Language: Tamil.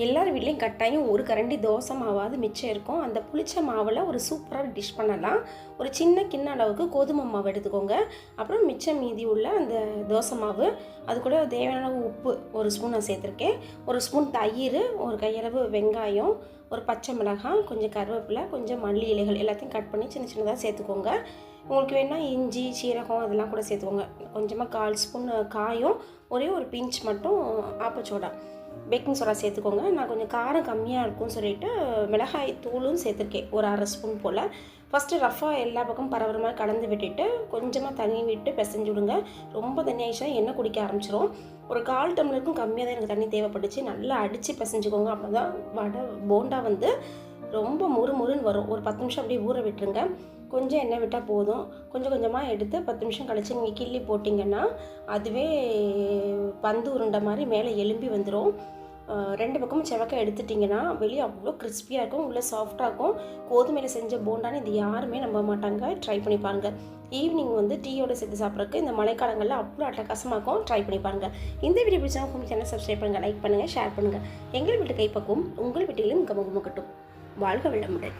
எல்லார் வீட்லேயும் கட்டாயம் ஒரு கரண்டி தோசை மாவாவது மிச்சம் இருக்கும். அந்த புளிச்ச மாவில் ஒரு சூப்பராக டிஷ் பண்ணலாம். ஒரு சின்ன கிண்ண அளவுக்கு கோதுமை மாவு எடுத்துக்கோங்க. அப்புறம் மிச்சம் மீதி உள்ள அந்த தோசை மாவு, அது கூட தேவையான உப்பு ஒரு ஸ்பூன் நான் சேர்த்துருக்கேன். ஒரு ஸ்பூன் தயிர், ஒரு கையளவு வெங்காயம், ஒரு பச்சை மிளகாய், கொஞ்சம் கருவேப்பிலை, கொஞ்சம் மல்லி இலைகள் எல்லாத்தையும் கட் பண்ணி சின்ன சின்னதாக சேர்த்துக்கோங்க. உங்களுக்கு வேணால் இஞ்சி, சீரகம் அதெல்லாம் கூட சேர்த்துக்கோங்க. கொஞ்சமாக 1/4 ஸ்பூன் காயும், ஒரே ஒரு பிஞ்ச் மட்டும் ஆப்பச்சோடா, பேக்கிங் சோடா சேர்த்துக்கோங்க. நான் கொஞ்சம் காரம் கம்மியாக இருக்கும்னு சொல்லிவிட்டு மிளகாய் தூளும் சேர்த்துருக்கேன், ஒரு 1/2 ஸ்பூன் போல். ஃபஸ்ட்டு ரஃபாக எல்லா பக்கம் பரவுற மாதிரி கலந்து விட்டுட்டு கொஞ்சமாக தண்ணி விட்டு பிசைஞ்சு விடுங்க. ரொம்ப தண்ணி ஆயிடுச்சுன்னா எண்ணெய் குடிக்க ஆரம்பிச்சிடும். ஒரு 1/4 டம்ளருக்கும் கம்மியாக தான் எனக்கு தண்ணி தேவைப்பட்டுச்சு. நல்லா அடித்து பிசைஞ்சுக்கோங்க. அப்போ தான் போண்டா வந்து ரொம்ப முறுமுறுன்னு வரும். ஒரு 10 நிமிஷம் அப்படியே ஊற விட்டுருங்க. கொஞ்சம் எண்ணெய் விட்டால் போதும். கொஞ்சம் கொஞ்சமாக எடுத்து 10 நிமிஷம் கழித்து நீங்கள் கிள்ளி போட்டிங்கன்னா அதுவே பந்து உருண்டை மாதிரி மேலே எலும்பி வந்துடும். 2 பக்கமும் செவக்க எடுத்துட்டிங்கன்னா வெளியே அவ்வளோ கிறிஸ்பியாக இருக்கும், உள்ளே சாஃப்டாக இருக்கும். கோதுமையில் செஞ்ச போண்டான்னு இது யாருமே நம்ப மாட்டாங்க. ட்ரை பண்ணி பாருங்கள். ஈவினிங் வந்து டீயோடு சேர்த்து சாப்பிட்றதுக்கு இந்த மழைக்காலங்களில் அவ்வளோ அட்டகாசமாக இருக்கும். ட்ரை பண்ணி பாருங்கள். இந்த வீடியோ பிடிச்சா உங்கள் சேனல் சப்ஸ்கிரைப் பண்ணுங்கள், லைக் பண்ணுங்கள், ஷேர் பண்ணுங்கள். எங்கள் வீட்டு கைப்பக்குவம் உங்கள் வீட்டிலும் கமகமக்கட்டும். வாழ்க வளமுடன்.